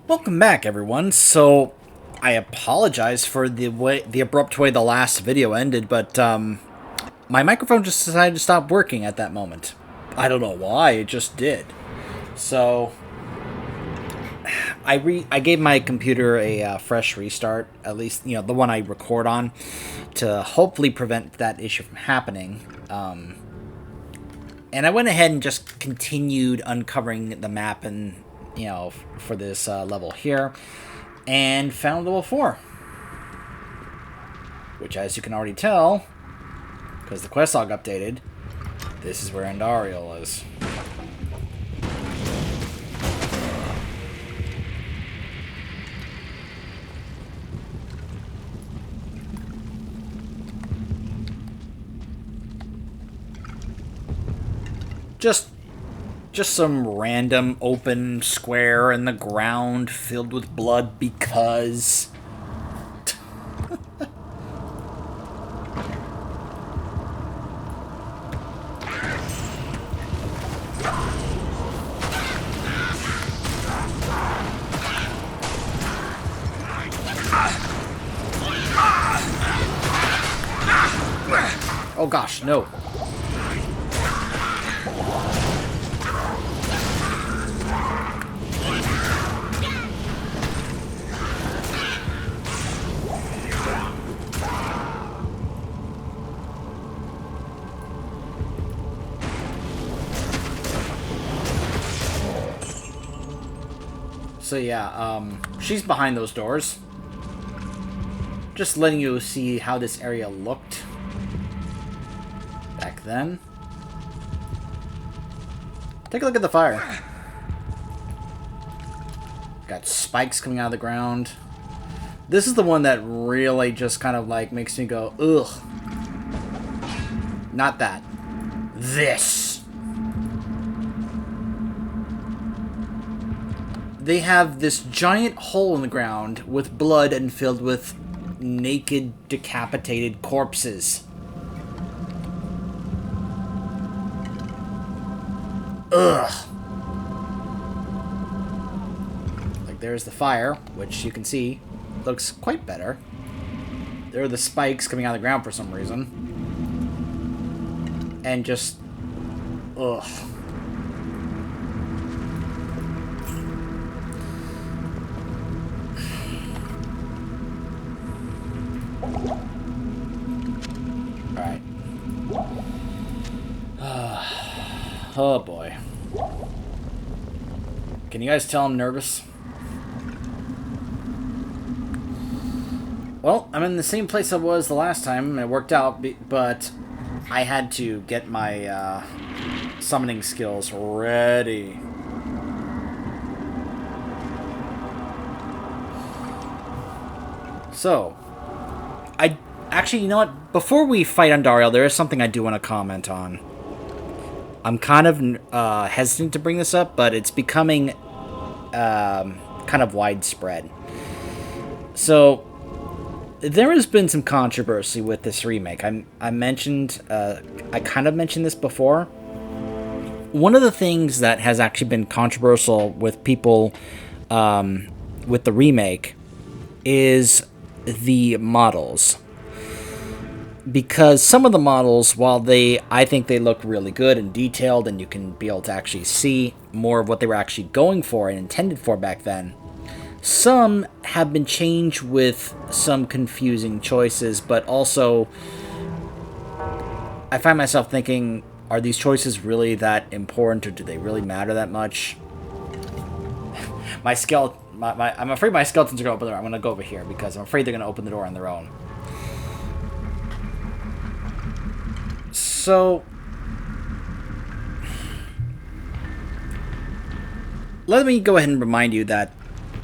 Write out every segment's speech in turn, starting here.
Welcome back, everyone. So, I apologize for the abrupt way the last video ended, but my microphone just decided to stop working at that moment. I don't know why, it just did. So, I gave my computer a fresh restart, at least the one I record on, to hopefully prevent that issue from happening. And I went ahead and just continued uncovering the map and for this level here, and found level 4. Which, as you can already tell, because the quest log updated, this is where Andariel is. Just some random open square in the ground filled with blood because... Oh gosh, no. So yeah, she's behind those doors. Just letting you see how this area looked back then. Take a look at the fire. Got spikes coming out of the ground. This is the one that really just kind of like makes me go, ugh. Not that. This. They have this giant hole in the ground with blood and filled with naked, decapitated corpses. Ugh. Like, there's the fire, which you can see looks quite better. There are the spikes coming out of the ground for some reason. And just... ugh. Alright. Oh boy. Can you guys tell I'm nervous? Well, I'm in the same place I was the last time, and it worked out, but I had to get my summoning skills ready. So, actually, you know what? Before we fight Andariel, there is something I do want to comment on. I'm kind of hesitant to bring this up, but it's becoming kind of widespread. So, there has been some controversy with this remake. I kind of mentioned this before. One of the things that has actually been controversial with people with the remake is the models. Because some of the models, while I think they look really good and detailed, and you can be able to actually see more of what they were actually going for and intended for back then, some have been changed with some confusing choices, but also I find myself thinking, are these choices really that important, or do they really matter that much? I'm afraid my skeletons are going to open the door. I'm going to go over here because I'm afraid they're going to open the door on their own. So, let me go ahead and remind you that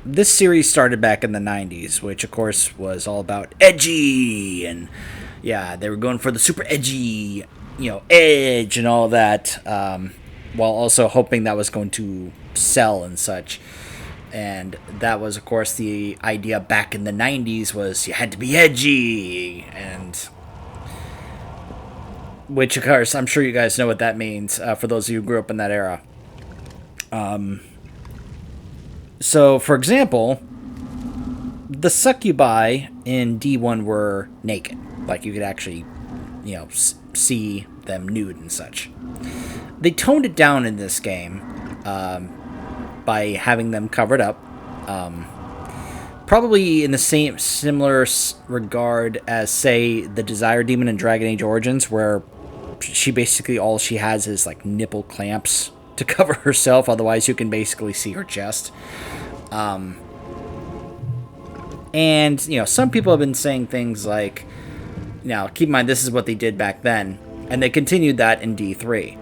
this series started back in the 90s, which of course was all about edgy, and yeah, they were going for the super edgy, edge and all that, while also hoping that was going to sell and such. And that was, of course, the idea back in the 90s was you had to be edgy, and which, of course, I'm sure you guys know what that means for those of you who grew up in that era. So, for example, the succubi in D1 were naked. Like, you could actually, see them nude and such. They toned it down in this game by having them covered up. Probably in the similar regard as, say, the Desire Demon in Dragon Age Origins, where all she has is, like, nipple clamps to cover herself. Otherwise, you can basically see her chest. And, some people have been saying things like, now, keep in mind, this is what they did back then, and they continued that in D3.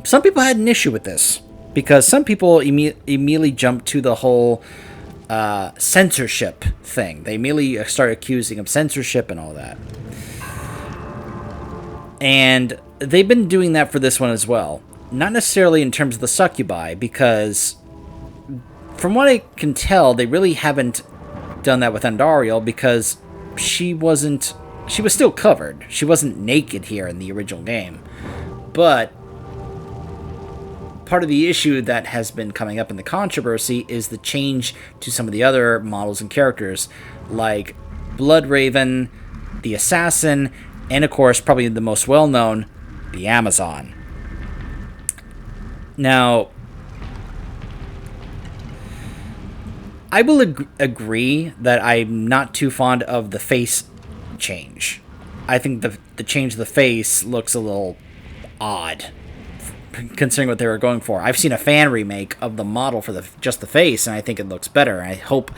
Some people had an issue with this, because some people immediately jumped to the whole censorship thing. They immediately started accusing of censorship and all that. And they've been doing that for this one as well. Not necessarily in terms of the succubi, because from what I can tell, they really haven't done that with Andariel, because she was still covered. She wasn't naked here in the original game. But part of the issue that has been coming up in the controversy is the change to some of the other models and characters, like Bloodraven, the Assassin, and of course, probably the most well-known, the Amazon. Now, I will agree that I'm not too fond of the face change. I think the change of the face looks a little odd, considering what they were going for. I've seen a fan remake of the model for just the face, and I think it looks better. I hope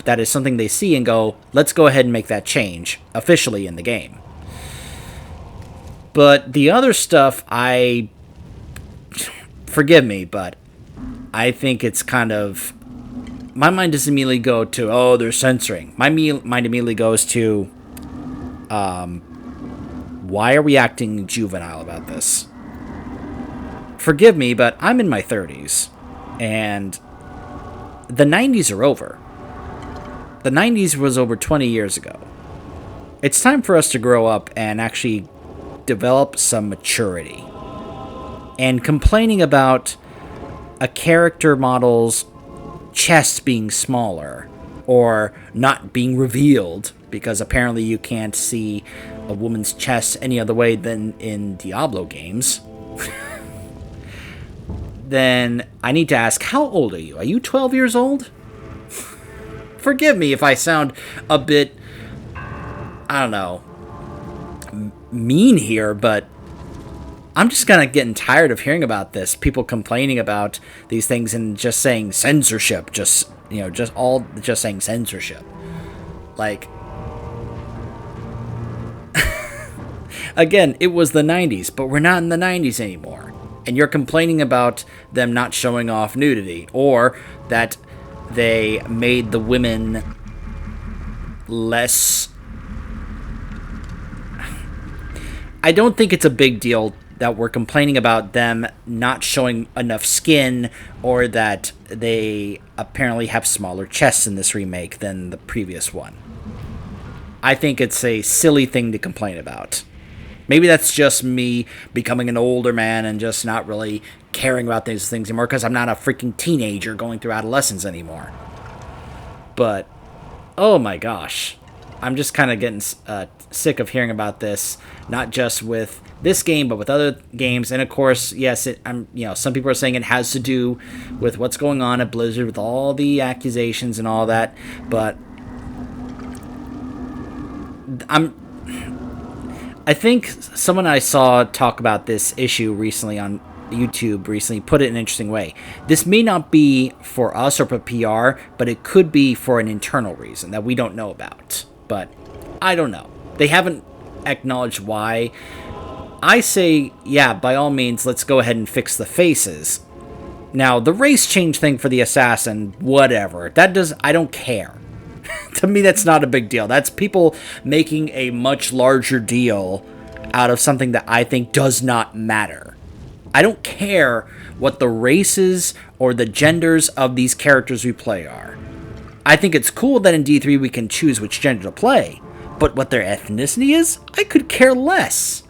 that is something they see and go, let's go ahead and make that change officially in the game. But the other stuff, forgive me, but I think it's kind of, my mind doesn't immediately go to, oh, they're censoring. My mind immediately goes to, why are we acting juvenile about this? Forgive me, but I'm in my 30s, and the 90s are over. The 90s was over 20 years ago. It's time for us to grow up and actually develop some maturity. And complaining about a character model's chest being smaller or not being revealed, because apparently you can't see a woman's chest any other way than in Diablo games, then I need to ask, how old are you? Are you 12 years old? Forgive me if I sound a bit, I don't know, mean here, but I'm just kind of getting tired of hearing about this. People complaining about these things and just saying censorship. Just saying censorship. Like, again, it was the 90s, but we're not in the 90s anymore. And you're complaining about them not showing off nudity, or that they made the women less. I don't think it's a big deal that we're complaining about them not showing enough skin, or that they apparently have smaller chests in this remake than the previous one. I think it's a silly thing to complain about. Maybe that's just me becoming an older man and just not really caring about these things anymore, because I'm not a freaking teenager going through adolescence anymore. But, oh my gosh. I'm just kind of getting sick of hearing about this, not just with this game, but with other games. And of course, yes, some people are saying it has to do with what's going on at Blizzard with all the accusations and all that. But I think someone I saw talk about this issue recently on YouTube put it in an interesting way. This may not be for us or for PR, but it could be for an internal reason that we don't know about. But I don't know. They haven't acknowledged why. I say, yeah, by all means, let's go ahead and fix the faces. Now, the race change thing for the assassin, whatever. I don't care. To me, that's not a big deal. That's people making a much larger deal out of something that I think does not matter. I don't care what the races or the genders of these characters we play are. I think it's cool that in D3 we can choose which gender to play, but what their ethnicity is, I could care less.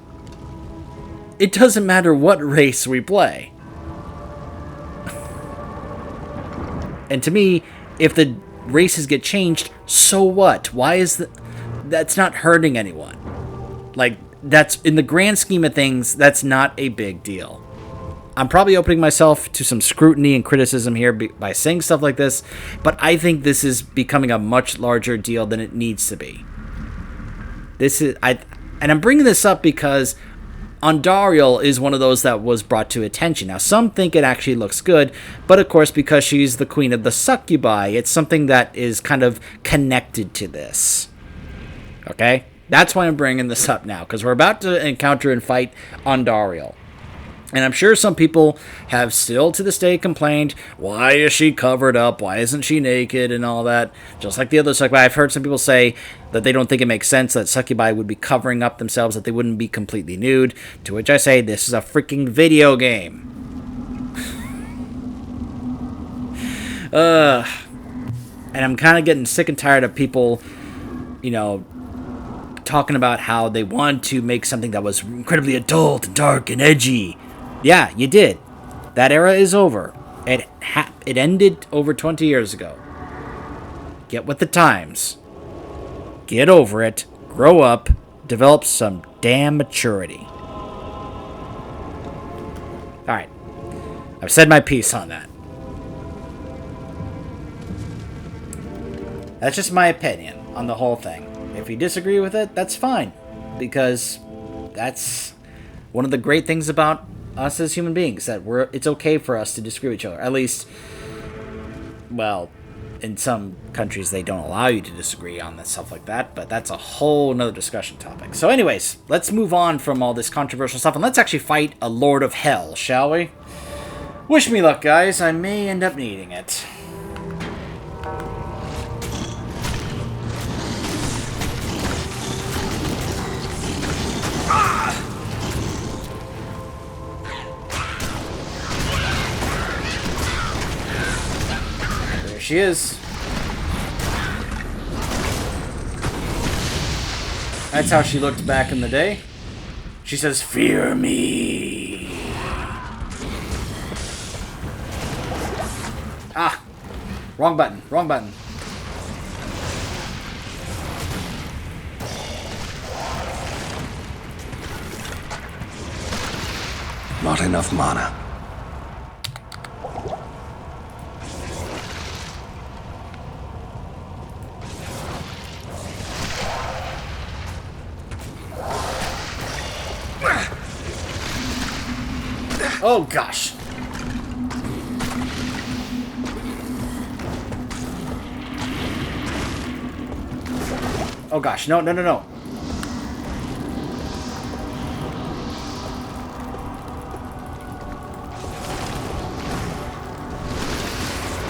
It doesn't matter what race we play. And to me, if the races get changed, so what? Why is that's not hurting anyone? Like, that's, in the grand scheme of things, that's not a big deal. I'm probably opening myself to some scrutiny and criticism here by saying stuff like this, but I think this is becoming a much larger deal than it needs to be. And I'm bringing this up because Andariel is one of those that was brought to attention. Now, some think it actually looks good, but of course, because she's the queen of the succubi, it's something that is kind of connected to this. Okay? That's why I'm bringing this up now, because we're about to encounter and fight Andariel. And I'm sure some people have still to this day complained, why is she covered up? Why isn't she naked and all that? Just like the other succubi. I've heard some people say that they don't think it makes sense that succubi would be covering up themselves, that they wouldn't be completely nude. To which I say, this is a freaking video game. And I'm kind of getting sick and tired of people, talking about how they want to make something that was incredibly adult and dark and edgy. Yeah, you did. That era is over. It ended over 20 years ago. Get with the times. Get over it. Grow up. Develop some damn maturity. Alright. I've said my piece on that. That's just my opinion on the whole thing. If you disagree with it, that's fine. Because that's one of the great things about us as human beings, that it's okay for us to disagree with each other. At least, well, in some countries they don't allow you to disagree on that stuff like that, but that's a whole nother discussion topic. So anyways, let's move on from all this controversial stuff and let's actually fight a Lord of Hell, shall we? Wish me luck, guys. I may end up needing it. She is. That's how she looked back in the day. She says, "Fear me." Ah. Wrong button. Wrong button. Not enough mana. Oh, gosh. Oh, gosh. No, no, no, no.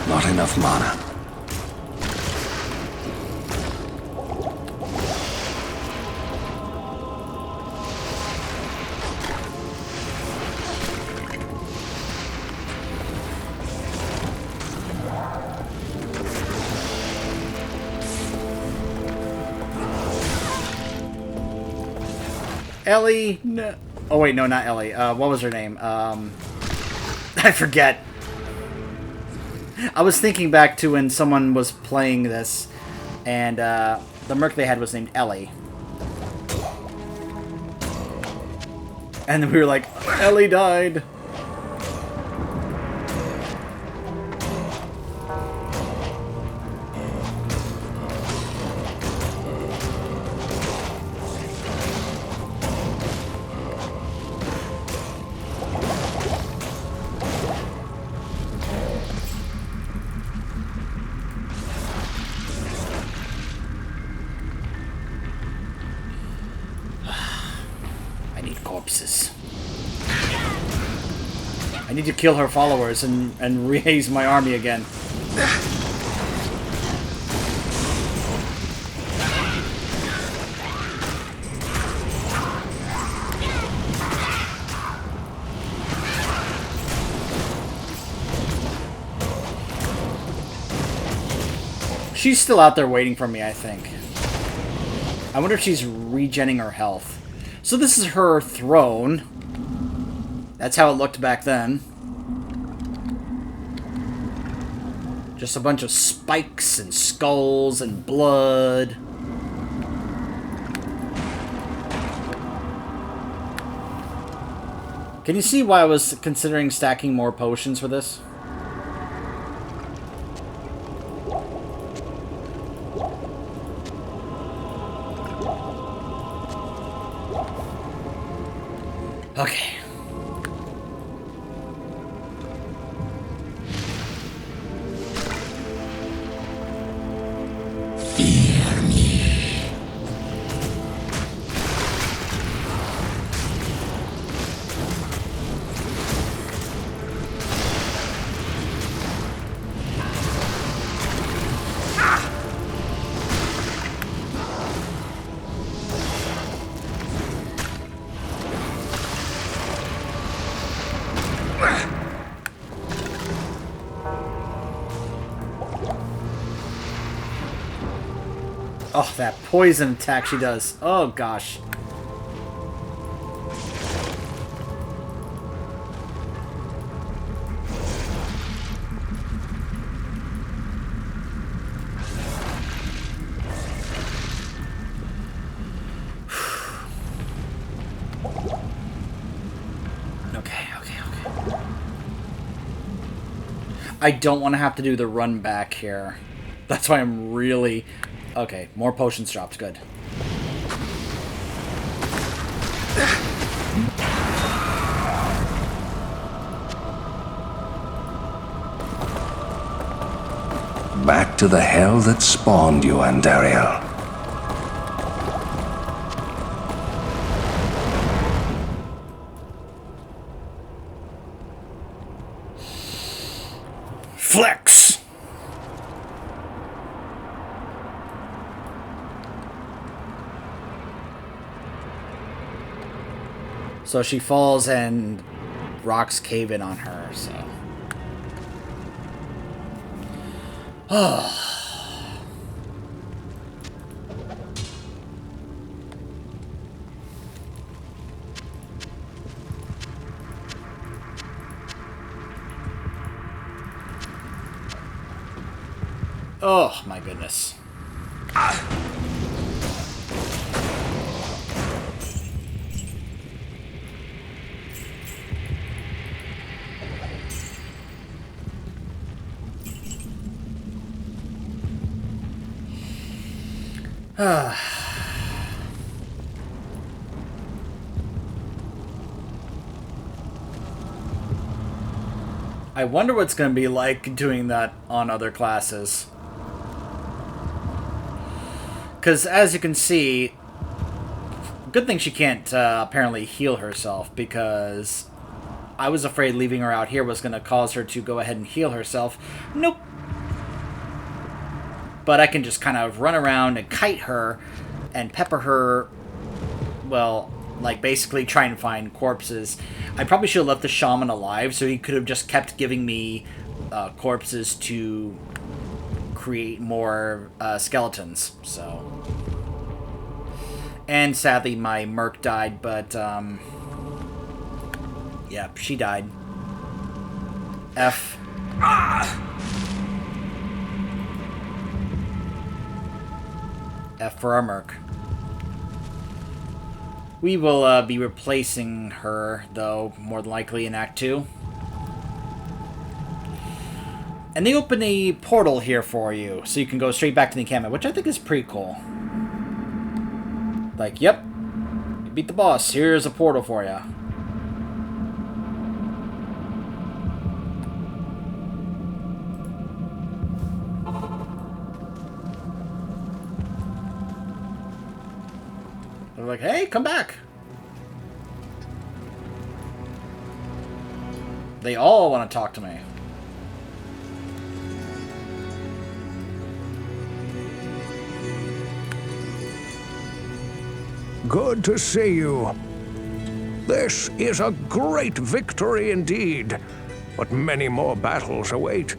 Not enough mana. Ellie. No. Oh wait, no, not Ellie. What was her name? I forget. I was thinking back to when someone was playing this, and the merc they had was named Ellie, and then we were like, Ellie died. Corpses. I need to kill her followers and raise my army again. She's still out there waiting for me, I think. I wonder if she's regenning her health. So this is her throne. That's how it looked back then. Just a bunch of spikes and skulls and blood. Can you see why I was considering stacking more potions for this? Okay. Oh, that poison attack she does. Oh, gosh. Okay. I don't want to have to do the run back here. That's why I'm really... Okay, more potions dropped. Good. Back to the hell that spawned you, Andariel. Flex! So she falls and rocks cave in on her, so... Oh. Oh, my goodness. I wonder what it's going to be like doing that on other classes. Because as you can see, good thing she can't apparently heal herself, because I was afraid leaving her out here was going to cause her to go ahead and heal herself. Nope. But I can just kind of run around and kite her and pepper her, well, like basically try and find corpses. I probably should have left the shaman alive so he could have just kept giving me corpses to create more skeletons. So, and sadly my merc died, but yeah, she died. F. F for our merc. We will be replacing her, though, more than likely in Act 2. And they open a portal here for you, so you can go straight back to the encampment, which I think is pretty cool. Like, yep, you beat the boss, here's a portal for you. They're like, hey, come back. They all want to talk to me. Good to see you. This is a great victory indeed, but many more battles await.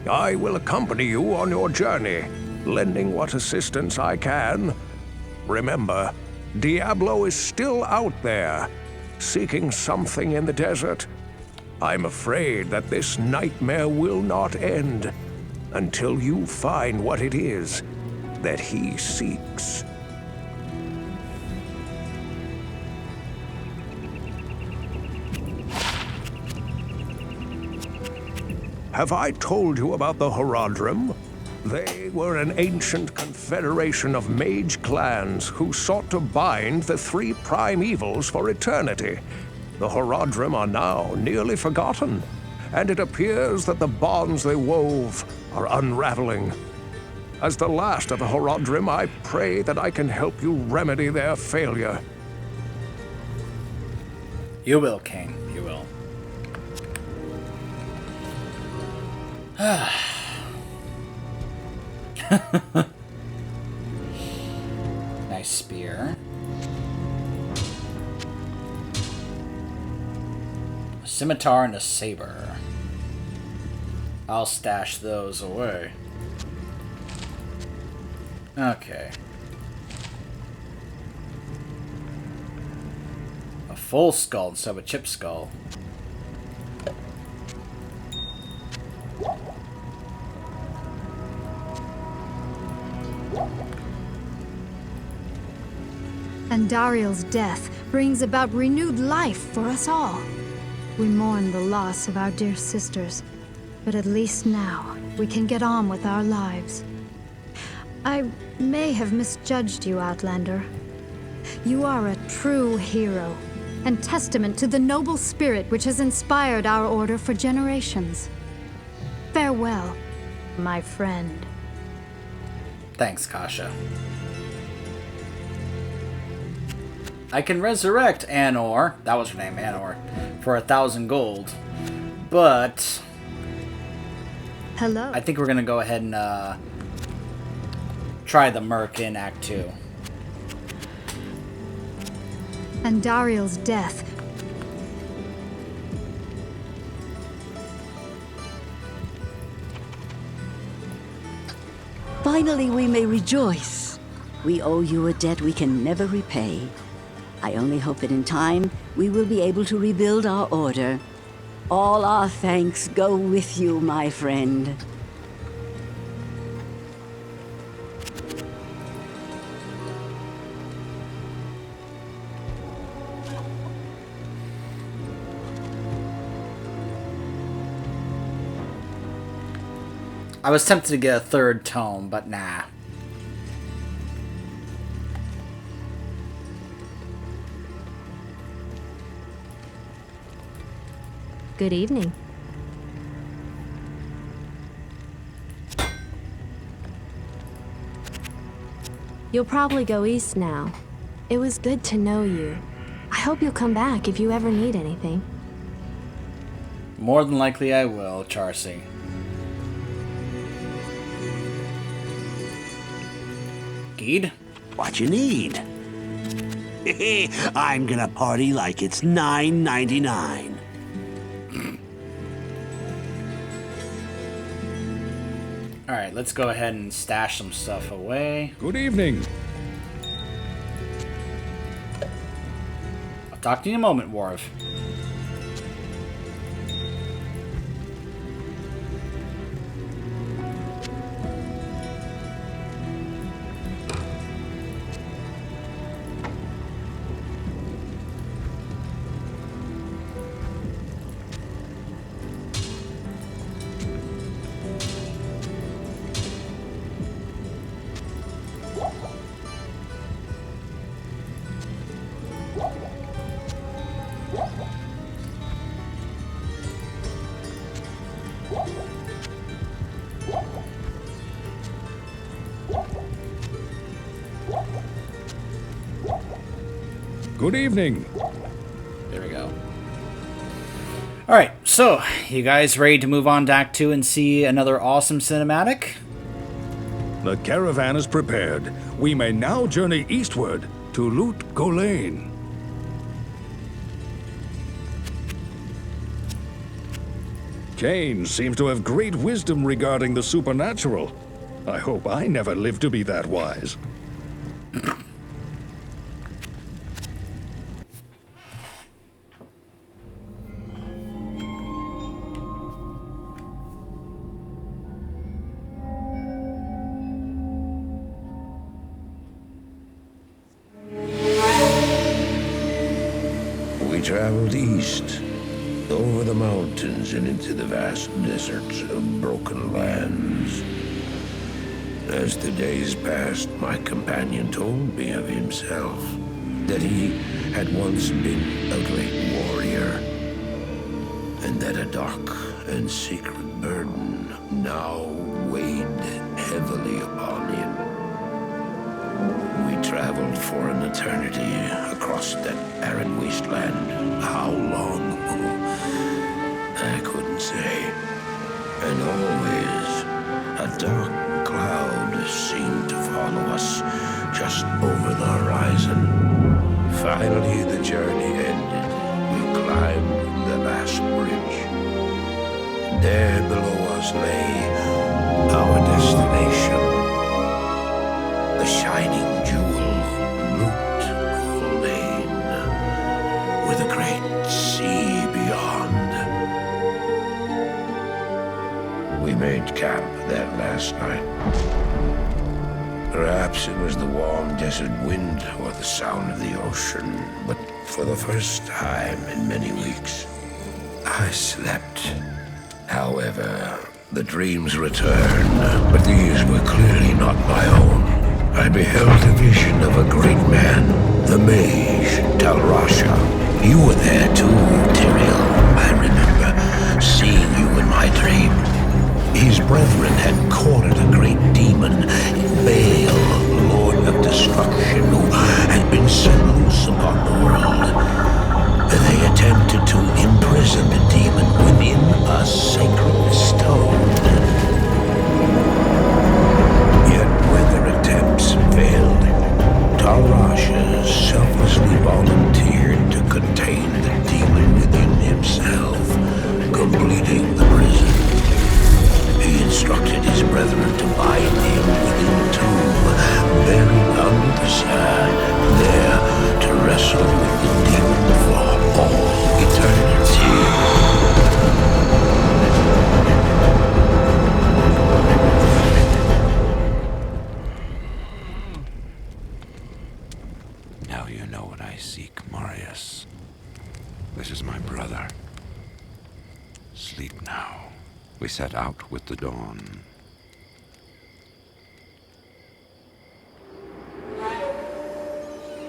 I will accompany you on your journey, lending what assistance I can. Remember, Diablo is still out there, seeking something in the desert. I'm afraid that this nightmare will not end. until you find what it is that he seeks. Have I told you about the Horadrim? They were an ancient confederation of mage clans who sought to bind the three prime evils for eternity. The Horadrim are now nearly forgotten, and it appears that the bonds they wove are unraveling. As the last of the Horadrim, I pray that I can help you remedy their failure. You will, King. You will. Nice spear. A scimitar and a saber. I'll stash those away. Okay. A full skull instead of a chip skull. Andariel's death brings about renewed life for us all. We mourn the loss of our dear sisters, but at least now we can get on with our lives. I may have misjudged you, Outlander. You are a true hero, and testament to the noble spirit which has inspired our order for generations. Farewell, my friend. Thanks, Kasha. I can resurrect Anor, that was her name, Anor, for 1,000 gold. But Hello. I think we're gonna go ahead and try the Merc in Act 2. Andariel's death. Finally, we may rejoice. We owe you a debt we can never repay. I only hope that in time, we will be able to rebuild our order. All our thanks go with you, my friend. I was tempted to get a third tome, but nah. Good evening. You'll probably go east now. It was good to know you. I hope you'll come back if you ever need anything. More than likely I will, Charcy. Geed? What you need? I'm gonna party like it's $9.99. Alright, let's go ahead and stash some stuff away. Good evening. I'll talk to you in a moment, Worf. Good evening. There we go. Alright, so, you guys ready to move on to Act 2 and see another awesome cinematic? The caravan is prepared. We may now journey eastward to Loot Golain. Kane seems to have great wisdom regarding the supernatural. I hope I never live to be that wise. traveled east, over the mountains and into the vast deserts of broken lands. As the days passed, my companion told me of himself, that he had once been a great warrior, and that a dark and secret burden now weighed heavily upon him. We traveled for an eternity across that arid wasteland. How long? I couldn't say. And always, a dark cloud seemed to follow us just over the horizon. Finally, the journey ended. We climbed the last bridge. There below us lay our destination. The shining jewel, Loot Lane, with a great sea beyond. We made camp that last night. Perhaps it was the warm desert wind or the sound of the ocean, but for the first time in many weeks, I slept. However, the dreams returned, but these were clearly not my own. I beheld a vision of a great man, the mage, Talrasha. You were there too, Tyrael. I remember seeing you in my dream. His brethren had cornered a great demon, Baal, Lord of Destruction, who had been set loose upon the world. They attempted to imprison the demon within a sacred stone. Yet when their attempts failed, Talrasha selflessly volunteered to contain the demon within himself, completing the prison. He instructed his brethren to bind him within a tomb, buried under the sand, there to wrestle with the demon for all eternity. Now you know what I seek, Marius. This is my brother. Sleep now. We set out with the dawn.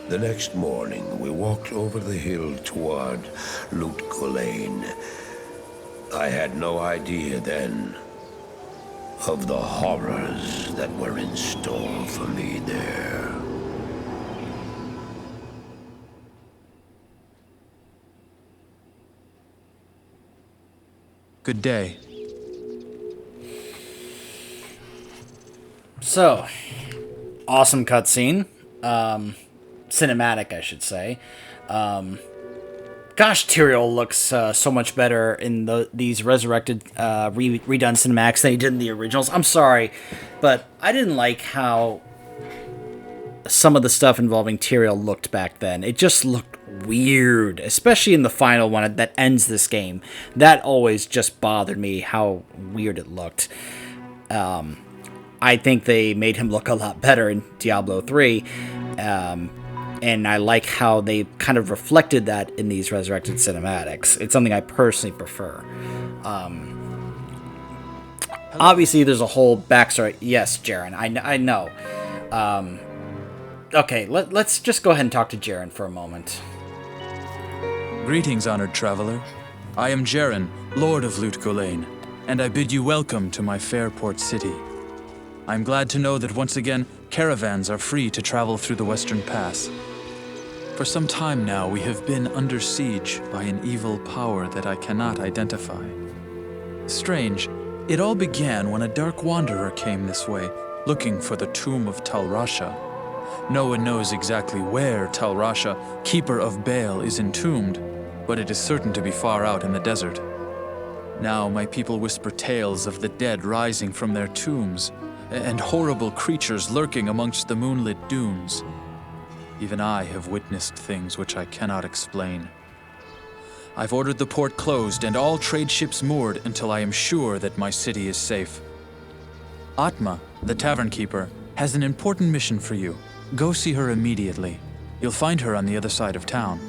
The next morning, we walked over the hill toward Loot Lane. I had no idea then of the horrors that were in store for me there. Good day. So, awesome cutscene. Cinematic, I should say. Gosh, Tyrael looks so much better in these Resurrected redone cinematics than he did in the originals. I'm sorry, but I didn't like how some of the stuff involving Tyrael looked back then. It just looked weird, especially in the final one that ends this game. That always just bothered me, how weird it looked. I think they made him look a lot better in Diablo 3. And I like how they kind of reflected that in these Resurrected cinematics. It's something I personally prefer. Obviously, there's a whole backstory. Yes, Jaren, I know. Okay, let's just go ahead and talk to Jaren for a moment. Greetings, honored traveler. I am Jaren, Lord of Loot Lane, and I bid you welcome to my fair port city. I'm glad to know that once again, caravans are free to travel through the Western Pass. For some time now, we have been under siege by an evil power that I cannot identify. Strange, it all began when a dark wanderer came this way, looking for the tomb of Talrasha. No one knows exactly where Talrasha, keeper of Baal, is entombed, but it is certain to be far out in the desert. Now my people whisper tales of the dead rising from their tombs, and horrible creatures lurking amongst the moonlit dunes. Even I have witnessed things which I cannot explain. I've ordered the port closed and all trade ships moored until I am sure that my city is safe. Atma, the tavern keeper, has an important mission for you. Go see her immediately. You'll find her on the other side of town.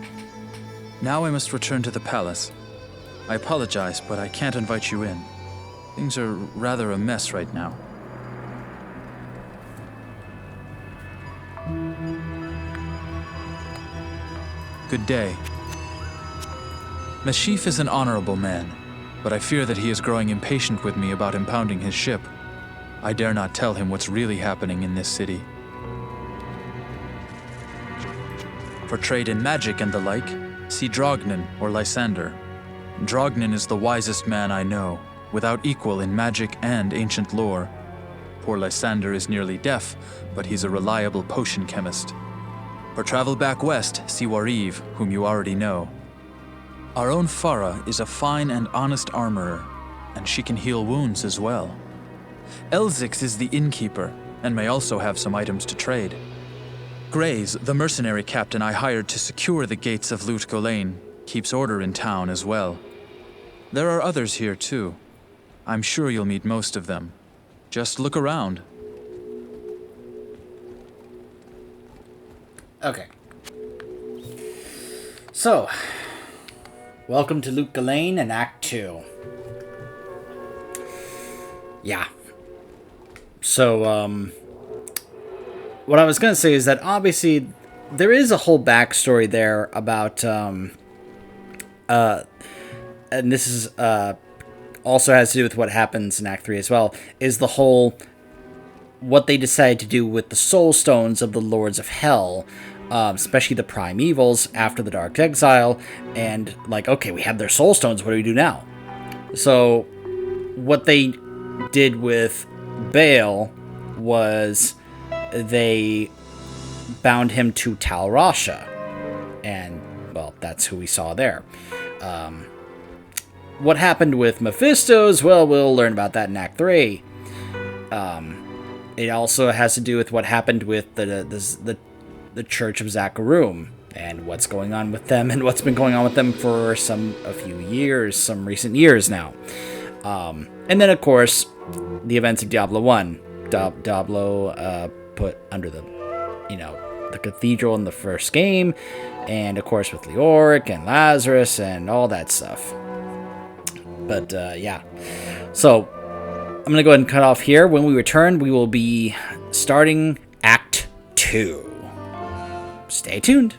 Now I must return to the palace. I apologize, but I can't invite you in. Things are rather a mess right now. Good day. Mashif is an honorable man, but I fear that he is growing impatient with me about impounding his ship. I dare not tell him what's really happening in this city. For trade in magic and the like, see Drognin or Lysander. Drognin is the wisest man I know, without equal in magic and ancient lore. Poor Lysander is nearly deaf, but he's a reliable potion chemist. For travel back west, see Wariv, whom you already know. Our own Farah is a fine and honest armorer, and she can heal wounds as well. Elzix is the innkeeper, and may also have some items to trade. Grays, the mercenary captain I hired to secure the gates of Lut Gholein, keeps order in town as well. There are others here too. I'm sure you'll meet most of them. Just look around. Okay. So, welcome to Lut Gholein and Act 2. Yeah. So, what I was going to say is that obviously there is a whole backstory there about, and this is, also has to do with what happens in Act 3 as well, is the whole, what they decide to do with the soul stones of the Lords of Hell, especially the primevals after the Dark Exile, and like, okay, we have their soul stones, what do we do now? So, what they did with Baal was they bound him to Tal Rasha, and, well, that's who we saw there. What happened with Mephisto's, well, we'll learn about that in Act 3. It also has to do with what happened with the Church of Zakarum, and what's going on with them, and what's been going on with them for a few years, some recent years now. And then, of course, the events of Diablo 1. Diablo put under the cathedral in the first game, and of course with Leoric and Lazarus and all that stuff. But yeah, so I'm gonna go ahead and cut off here. When we return, we will be starting Act 2. Stay tuned.